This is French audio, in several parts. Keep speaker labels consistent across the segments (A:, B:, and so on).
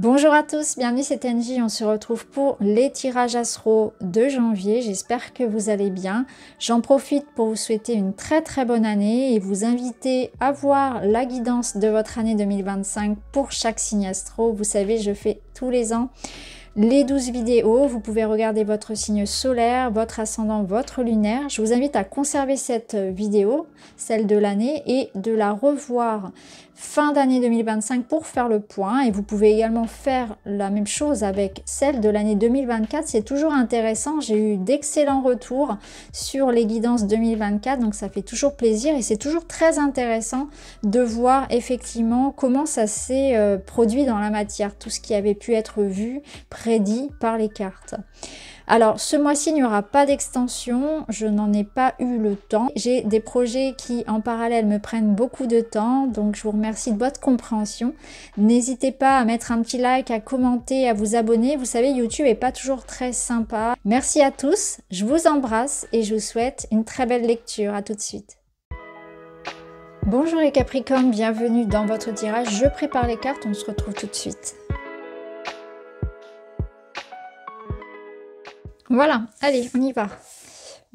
A: Bonjour à tous, bienvenue, c'est Engie. On se retrouve pour les tirages astro de janvier. J'espère que vous allez bien. J'en profite pour vous souhaiter une très bonne année et vous inviter à voir la guidance de votre année 2025 pour chaque signe astro. Vous savez, je fais tous les ans les 12 vidéos. Vous pouvez regarder votre signe solaire, votre ascendant, votre lunaire. Je vous invite à conserver cette vidéo, celle de l'année, et de la revoir fin d'année 2025 pour faire le point. Et vous pouvez également faire la même chose avec celle de l'année 2024. C'est toujours intéressant. J'ai eu d'excellents retours sur les guidances 2024, donc ça fait toujours plaisir et c'est toujours très intéressant de voir effectivement comment ça s'est produit dans la matière, tout ce qui avait pu être vu, prédit par les cartes. Alors ce mois-ci il n'y aura pas d'extension, je n'en ai pas eu le temps. J'ai des projets qui en parallèle me prennent beaucoup de temps, donc je vous remercie de votre compréhension. N'hésitez pas à mettre un petit like, à commenter, à vous abonner. Vous savez, YouTube est pas toujours très sympa. Merci à tous, je vous embrasse et je vous souhaite une très belle lecture. À tout de suite. Bonjour les Capricornes, bienvenue dans votre tirage. Je prépare les cartes, on se retrouve tout de suite. Voilà, allez, on y va.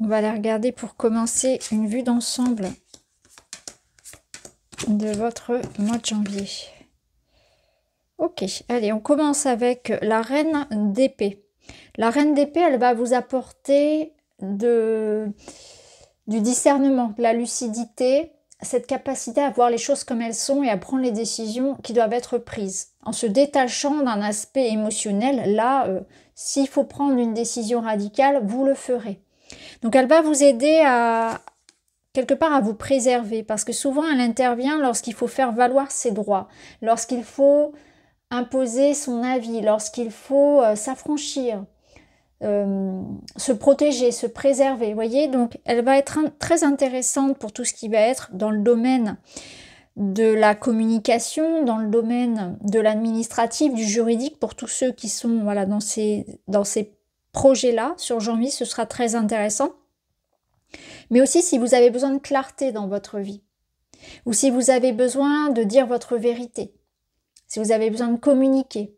A: On va aller regarder pour commencer une vue d'ensemble de votre mois de janvier. Ok, allez, on commence avec la reine d'épée. La reine d'épée, elle va vous apporter du discernement, de la lucidité, cette capacité à voir les choses comme elles sont et à prendre les décisions qui doivent être prises. En se détachant d'un aspect émotionnel, là, s'il faut prendre une décision radicale, vous le ferez. Donc elle va vous aider à, quelque part, à vous préserver, parce que souvent elle intervient lorsqu'il faut faire valoir ses droits, lorsqu'il faut imposer son avis, lorsqu'il faut s'affranchir, se protéger, se préserver, voyez. Donc elle va être très intéressante pour tout ce qui va être dans le domaine de la communication, dans le domaine de l'administratif, du juridique, pour tous ceux qui sont voilà, dans ces projets-là. Sur janvier, ce sera très intéressant. Mais aussi si vous avez besoin de clarté dans votre vie, ou si vous avez besoin de dire votre vérité, si vous avez besoin de communiquer,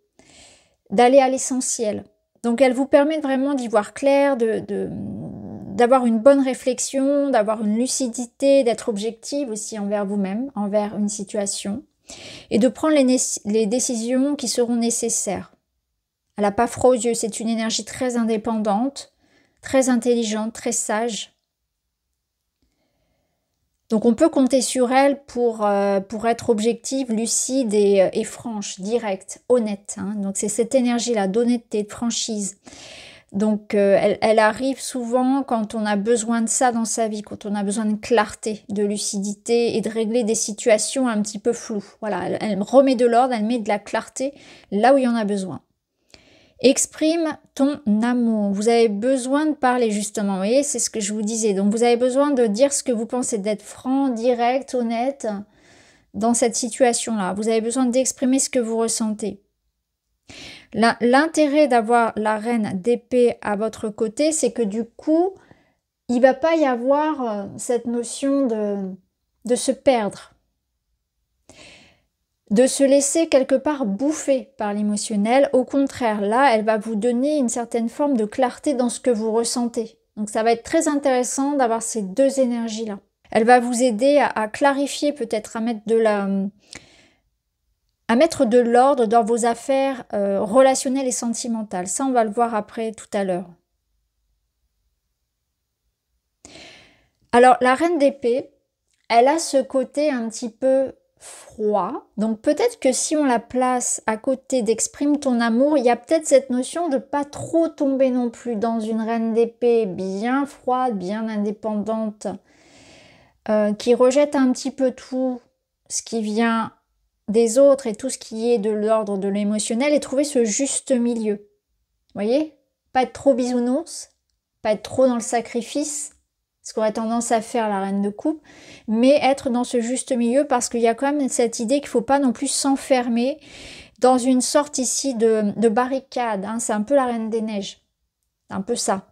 A: d'aller à l'essentiel. Donc elle vous permet vraiment d'y voir clair, d'avoir une bonne réflexion, d'avoir une lucidité, d'être objective aussi envers vous-même, envers une situation, et de prendre les décisions qui seront nécessaires. Elle n'a pas froid aux yeux, c'est une énergie très indépendante, très intelligente, très sage. Donc on peut compter sur elle pour être objective, lucide et franche, directe, honnête. Hein. Donc c'est cette énergie-là d'honnêteté, de franchise. Donc elle arrive souvent quand on a besoin de ça dans sa vie, quand on a besoin de clarté, de lucidité et de régler des situations un petit peu floues. Voilà, elle remet de l'ordre, elle met de la clarté là où il y en a besoin. Exprime ton amour. Vous avez besoin de parler justement, vous voyez, c'est ce que je vous disais. Donc vous avez besoin de dire ce que vous pensez, d'être franc, direct, honnête dans cette situation-là. Vous avez besoin d'exprimer ce que vous ressentez. L'intérêt d'avoir la reine d'épée à votre côté, c'est que du coup, il ne va pas y avoir cette notion de se perdre, de se laisser quelque part bouffer par l'émotionnel. Au contraire, là, elle va vous donner une certaine forme de clarté dans ce que vous ressentez. Donc ça va être très intéressant d'avoir ces deux énergies-là. Elle va vous aider à clarifier, peut-être à mettre de l'ordre dans vos affaires relationnelles et sentimentales. Ça, on va le voir après tout à l'heure. Alors, la reine d'épée, elle a ce côté un petit peu froid. Donc peut-être que si on la place à côté d'exprime ton amour, il y a peut-être cette notion de pas trop tomber non plus dans une reine d'épée bien froide, bien indépendante, qui rejette un petit peu tout ce qui vient des autres et tout ce qui est de l'ordre de l'émotionnel et trouver ce juste milieu. Vous voyez? Pas être trop bisounours, pas être trop dans le sacrifice, ce qu'aurait tendance à faire la reine de coupe, mais être dans ce juste milieu parce qu'il y a quand même cette idée qu'il ne faut pas non plus s'enfermer dans une sorte ici de barricade. Hein. C'est un peu la reine des neiges. C'est un peu ça.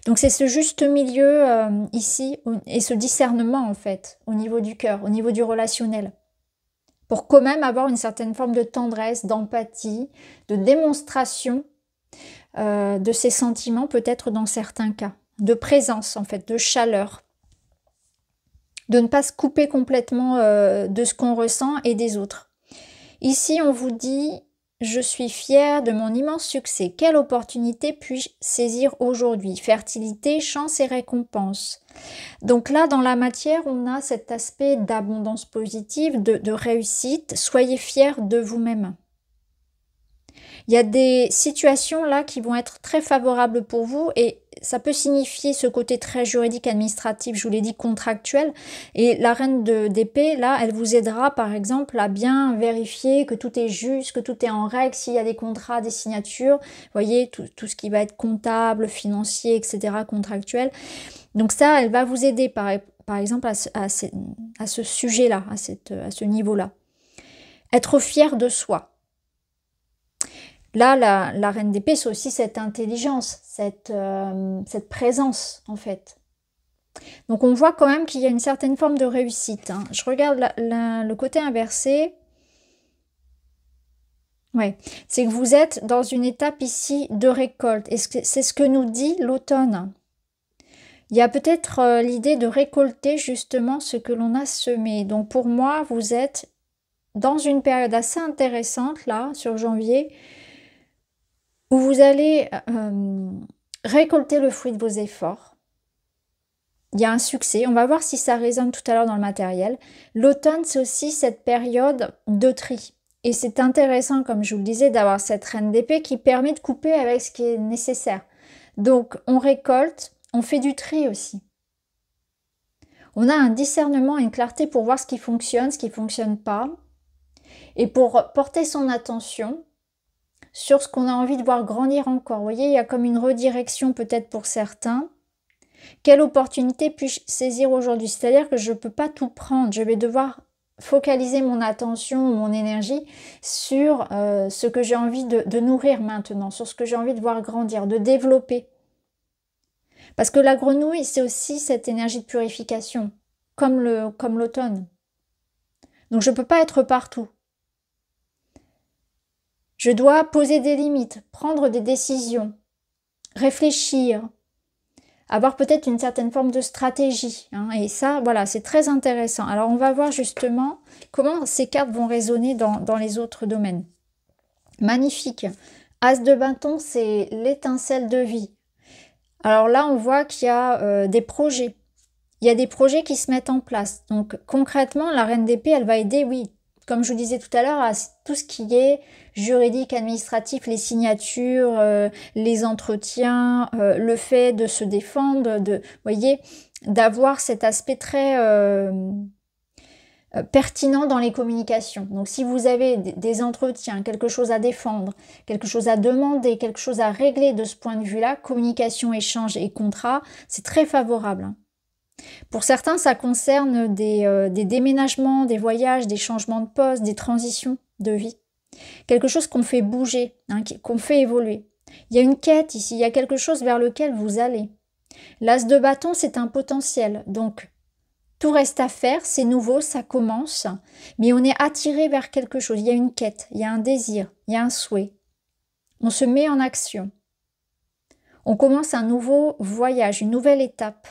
A: Donc c'est ce juste milieu ici et ce discernement en fait au niveau du cœur, au niveau du relationnel. pour quand même avoir une certaine forme de tendresse, d'empathie, de démonstration de ses sentiments, peut-être dans certains cas, de présence en fait, de chaleur, de ne pas se couper complètement de ce qu'on ressent et des autres. Ici, on vous dit: je suis fière de mon immense succès. Quelle opportunité puis-je saisir aujourd'hui? Fertilité, chance et récompense. Donc là, dans la matière, on a cet aspect d'abondance positive, de réussite. Soyez fiers de vous-même. Il y a des situations là qui vont être très favorables pour vous et ça peut signifier ce côté très juridique, administratif, je vous l'ai dit, contractuel. Et la reine d'épée, là, elle vous aidera par exemple à bien vérifier que tout est juste, que tout est en règle, s'il y a des contrats, des signatures, vous voyez, tout ce qui va être comptable, financier, etc., contractuel. Donc ça, elle va vous aider par exemple à ce sujet-là, à ce niveau-là. Être fier de soi. Là, la reine d'épée, c'est aussi cette intelligence, cette présence, en fait. Donc, on voit quand même qu'il y a une certaine forme de réussite. Hein. Je regarde le côté inversé. Ouais, c'est que vous êtes dans une étape ici de récolte. Et c'est ce que nous dit l'automne. Il y a peut-être l'idée de récolter justement ce que l'on a semé. Donc, pour moi, vous êtes dans une période assez intéressante, là, sur janvier, où vous allez récolter le fruit de vos efforts. Il y a un succès. On va voir si ça résonne tout à l'heure dans le matériel. L'automne, c'est aussi cette période de tri. Et c'est intéressant, comme je vous le disais, d'avoir cette reine d'épée qui permet de couper avec ce qui est nécessaire. Donc, on récolte, on fait du tri aussi. On a un discernement, une clarté pour voir ce qui fonctionne, ce qui ne fonctionne pas. Et pour porter son attention sur ce qu'on a envie de voir grandir encore. Vous voyez, il y a comme une redirection peut-être pour certains. Quelle opportunité puis-je saisir aujourd'hui? C'est-à-dire que je ne peux pas tout prendre. Je vais devoir focaliser mon attention, mon énergie sur ce que j'ai envie de nourrir maintenant, sur ce que j'ai envie de voir grandir, de développer. Parce que la grenouille, c'est aussi cette énergie de purification, comme l'automne. Donc je ne peux pas être partout. Je dois poser des limites, prendre des décisions, réfléchir, avoir peut-être une certaine forme de stratégie. Hein, et ça, voilà, c'est très intéressant. Alors, on va voir justement comment ces cartes vont résonner dans les autres domaines. Magnifique. As de bâton, c'est l'étincelle de vie. Alors là, on voit qu'il y a des projets. Il y a des projets qui se mettent en place. Donc, concrètement, la reine d'épée, elle va aider, oui, comme je vous disais tout à l'heure, à tout ce qui est juridique, administratif, les signatures, les entretiens, le fait de se défendre, voyez, d'avoir cet aspect très pertinent dans les communications. Donc si vous avez des entretiens, quelque chose à défendre, quelque chose à demander, quelque chose à régler de ce point de vue-là, communication, échange et contrat, c'est très favorable. Hein. Pour certains, ça concerne des déménagements, des voyages, des changements de poste, des transitions de vie. Quelque chose qu'on fait bouger, hein, qu'on fait évoluer. Il y a une quête ici, il y a quelque chose vers lequel vous allez. L'as de bâton, c'est un potentiel. Donc, tout reste à faire, c'est nouveau, ça commence. Mais on est attiré vers quelque chose. Il y a une quête, il y a un désir, il y a un souhait. On se met en action. On commence un nouveau voyage, une nouvelle étape.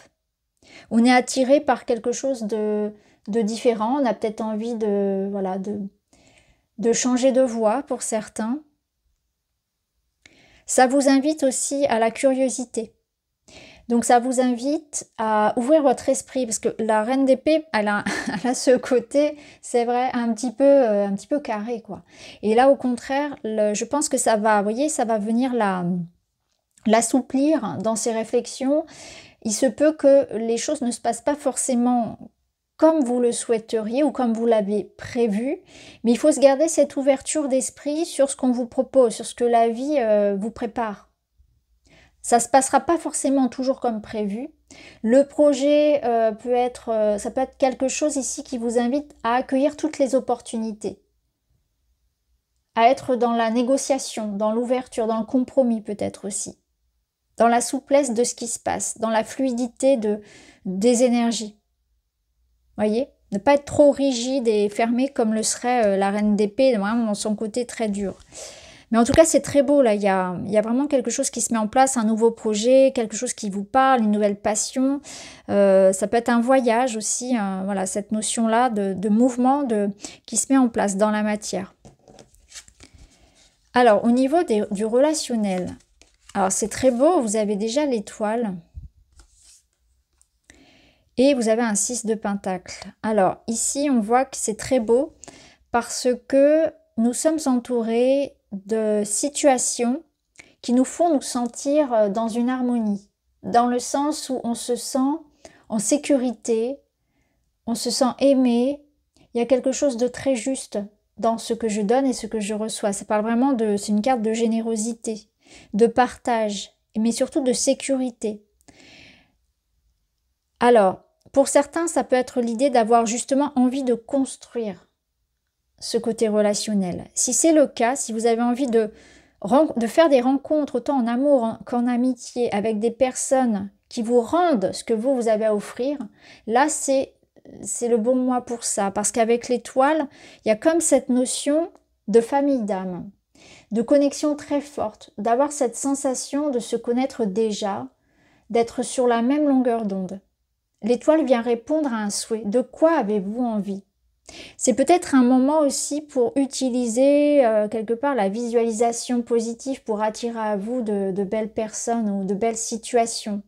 A: On est attiré par quelque chose de différent. On a peut-être envie de changer de voie pour certains. Ça vous invite aussi à la curiosité. Donc ça vous invite à ouvrir votre esprit parce que la reine d'épée, elle a ce côté, c'est vrai, un petit peu carré quoi. Et là au contraire, je pense que ça va, vous voyez, ça va venir l'assouplir dans ses réflexions. Il se peut que les choses ne se passent pas forcément comme vous le souhaiteriez ou comme vous l'avez prévu, mais il faut se garder cette ouverture d'esprit sur ce qu'on vous propose, sur ce que la vie vous prépare. Ça ne se passera pas forcément toujours comme prévu. Le projet ça peut être quelque chose ici qui vous invite à accueillir toutes les opportunités, à être dans la négociation, dans l'ouverture, dans le compromis peut-être aussi, dans la souplesse de ce qui se passe, dans la fluidité des énergies. Voyez ? Ne pas être trop rigide et fermé comme le serait la reine d'épée, vraiment dans son côté très dur. Mais en tout cas, c'est très beau, là. Il y a vraiment quelque chose qui se met en place, un nouveau projet, quelque chose qui vous parle, une nouvelle passion. Ça peut être un voyage aussi, voilà, cette notion-là de mouvement qui se met en place dans la matière. Alors, au niveau du relationnel, alors c'est très beau, vous avez déjà l'étoile. Et vous avez un 6 de pentacle. Alors, ici, on voit que c'est très beau parce que nous sommes entourés de situations qui nous font nous sentir dans une harmonie. Dans le sens où on se sent en sécurité, on se sent aimé. Il y a quelque chose de très juste dans ce que je donne et ce que je reçois. Ça parle vraiment c'est une carte de générosité, de partage, mais surtout de sécurité. Alors, pour certains, ça peut être l'idée d'avoir justement envie de construire ce côté relationnel. Si c'est le cas, si vous avez envie de faire des rencontres autant en amour qu'en amitié avec des personnes qui vous rendent ce que vous avez à offrir, là c'est le bon mois pour ça. Parce qu'avec l'étoile, il y a comme cette notion de famille d'âme, de connexion très forte, d'avoir cette sensation de se connaître déjà, d'être sur la même longueur d'onde. L'étoile vient répondre à un souhait. De quoi avez-vous envie? C'est peut-être un moment aussi pour utiliser quelque part la visualisation positive pour attirer à vous de belles personnes ou de belles situations.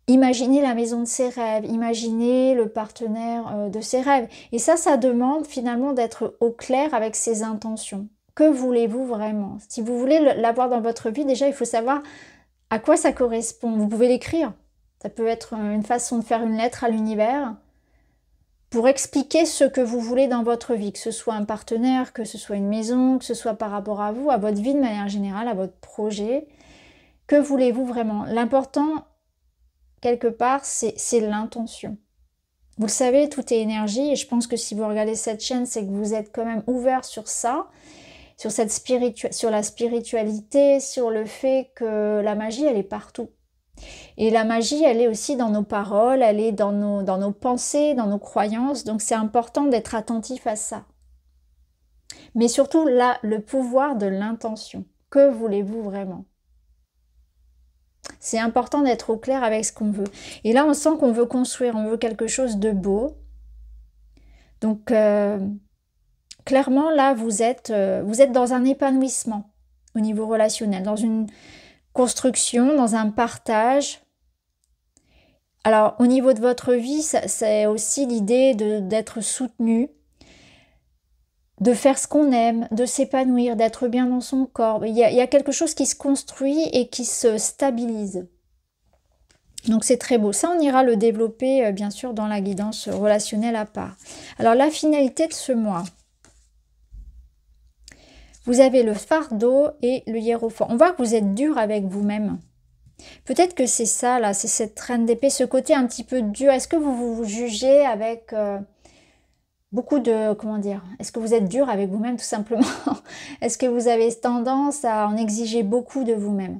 A: Imaginez la maison de ses rêves, imaginez le partenaire de ses rêves. Et ça demande finalement d'être au clair avec ses intentions. Que voulez-vous vraiment? Si vous voulez l'avoir dans votre vie, déjà il faut savoir à quoi ça correspond. Vous pouvez l'écrire. Ça peut être une façon de faire une lettre à l'univers pour expliquer ce que vous voulez dans votre vie, que ce soit un partenaire, que ce soit une maison, que ce soit par rapport à vous, à votre vie de manière générale, à votre projet. Que voulez-vous vraiment? L'important, quelque part, c'est l'intention. Vous le savez, tout est énergie et je pense que si vous regardez cette chaîne, c'est que vous êtes quand même ouvert sur ça, sur la spiritualité, sur le fait que la magie, elle est partout. Et la magie, elle est aussi dans nos paroles, elle est dans nos pensées, dans nos croyances. Donc c'est important d'être attentif à ça. Mais surtout, là, le pouvoir de l'intention. Que voulez-vous vraiment? C'est important d'être au clair avec ce qu'on veut. Et là, on sent qu'on veut construire, on veut quelque chose de beau. Donc, clairement, là, vous êtes dans un épanouissement au niveau relationnel, dans une construction, dans un partage. Alors, au niveau de votre vie, c'est aussi l'idée d'être soutenu, de faire ce qu'on aime, de s'épanouir, d'être bien dans son corps. Il y a quelque chose qui se construit et qui se stabilise. Donc, c'est très beau. Ça, on ira le développer, bien sûr, dans la guidance relationnelle à part. Alors, la finalité de ce mois. Vous avez le fardeau et le hiérophant. On voit que vous êtes dur avec vous-même. Peut-être que c'est ça, là, c'est cette reine d'épée, ce côté un petit peu dur. Est-ce que vous jugez avec beaucoup de, comment dire, est-ce que vous êtes dur avec vous-même tout simplement? Est-ce que vous avez tendance à en exiger beaucoup de vous-même?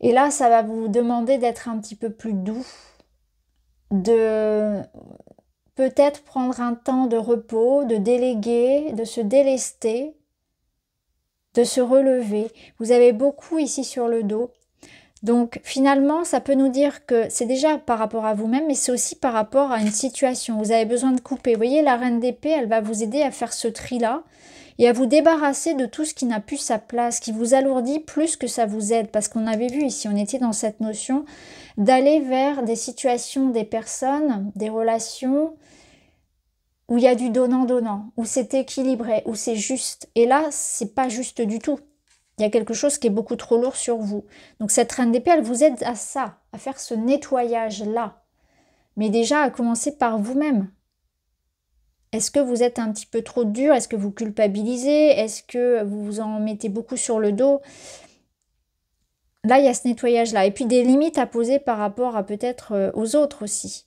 A: Et là, ça va vous demander d'être un petit peu plus doux, de peut-être prendre un temps de repos, de déléguer, de se délester, de se relever. Vous avez beaucoup ici sur le dos. Donc finalement, ça peut nous dire que c'est déjà par rapport à vous-même, mais c'est aussi par rapport à une situation. Vous avez besoin de couper. Vous voyez, la reine d'épée, elle va vous aider à faire ce tri-là et à vous débarrasser de tout ce qui n'a plus sa place, qui vous alourdit plus que ça vous aide. Parce qu'on avait vu ici, on était dans cette notion d'aller vers des situations, des personnes, des relations où il y a du donnant-donnant, où c'est équilibré, où c'est juste. Et là, c'est pas juste du tout. Il y a quelque chose qui est beaucoup trop lourd sur vous. Donc cette reine d'épée, elle vous aide à ça, à faire ce nettoyage-là. Mais déjà, à commencer par vous-même. Est-ce que vous êtes un petit peu trop dur? Est-ce que vous culpabilisez? Est-ce que vous vous en mettez beaucoup sur le dos? Là, il y a ce nettoyage-là. Et puis des limites à poser par rapport à peut-être aux autres aussi.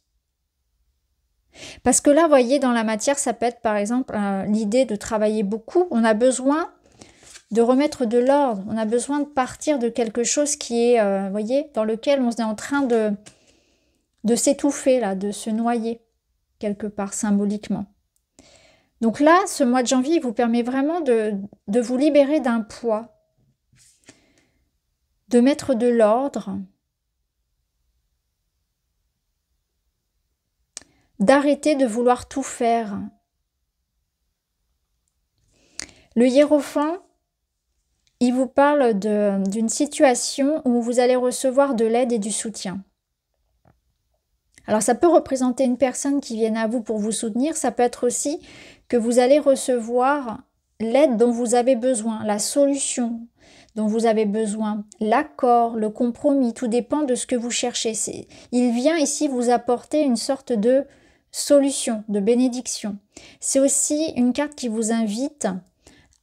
A: Parce que là, vous voyez, dans la matière, ça peut être par exemple l'idée de travailler beaucoup. On a besoin de remettre de l'ordre. On a besoin de partir de quelque chose qui est, vous voyez, dans lequel on est en train de s'étouffer, là, de se noyer, quelque part, symboliquement. Donc là, ce mois de janvier, il vous permet vraiment de vous libérer d'un poids, de mettre de l'ordre, d'arrêter de vouloir tout faire. Le hiérophant, il vous parle d'une situation où vous allez recevoir de l'aide et du soutien. Alors ça peut représenter une personne qui vienne à vous pour vous soutenir, ça peut être aussi que vous allez recevoir l'aide dont vous avez besoin, la solution dont vous avez besoin, l'accord, le compromis, tout dépend de ce que vous cherchez. Il vient ici vous apporter une sorte de solution, de bénédiction. C'est aussi une carte qui vous invite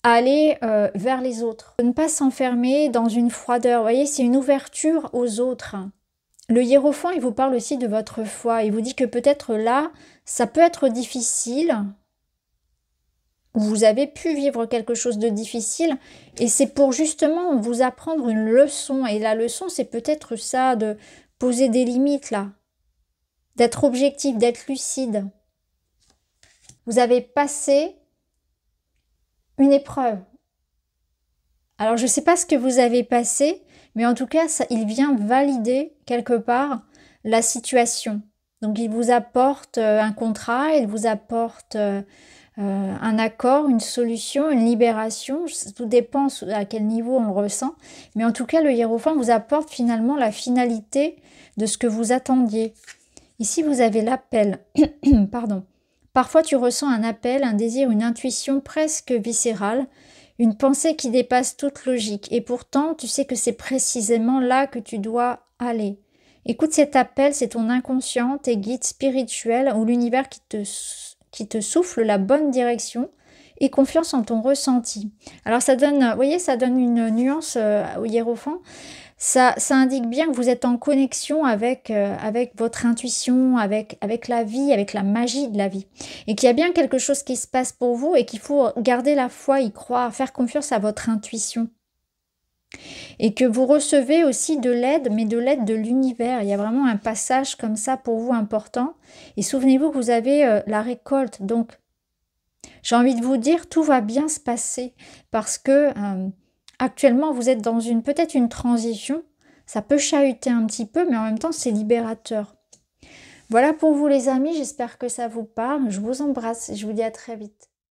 A: à aller vers les autres, de ne pas s'enfermer dans une froideur. Vous voyez, c'est une ouverture aux autres. Le hiérophant, il vous parle aussi de votre foi. Il vous dit que peut-être là, ça peut être difficile. Vous avez pu vivre quelque chose de difficile et c'est pour justement vous apprendre une leçon. Et la leçon, c'est peut-être ça, de poser des limites là, d'être objectif, d'être lucide. Vous avez passé une épreuve. Alors, je ne sais pas ce que vous avez passé, mais en tout cas, il vient valider quelque part la situation. Donc, il vous apporte un contrat, il vous apporte un accord, une solution, une libération. Tout dépend à quel niveau on le ressent. Mais en tout cas, le hiérophant vous apporte finalement la finalité de ce que vous attendiez. Ici, vous avez l'appel. Pardon. Parfois, tu ressens un appel, un désir, une intuition presque viscérale, une pensée qui dépasse toute logique. Et pourtant, tu sais que c'est précisément là que tu dois aller. Écoute cet appel, c'est ton inconscient, tes guides spirituels ou l'univers qui te souffle la bonne direction et confiance en ton ressenti. Alors ça donne, vous voyez, ça donne une nuance au hiérophant. Ça indique bien que vous êtes en connexion avec votre intuition, avec la vie, avec la magie de la vie. Et qu'il y a bien quelque chose qui se passe pour vous et qu'il faut garder la foi, y croire, faire confiance à votre intuition. Et que vous recevez aussi de l'aide, mais de l'aide de l'univers. Il y a vraiment un passage comme ça pour vous important. Et souvenez-vous que vous avez la récolte. Donc, j'ai envie de vous dire, tout va bien se passer. Parce que actuellement, vous êtes dans peut-être une transition. Ça peut chahuter un petit peu, mais en même temps, c'est libérateur. Voilà pour vous les amis, j'espère que ça vous parle. Je vous embrasse et je vous dis à très vite.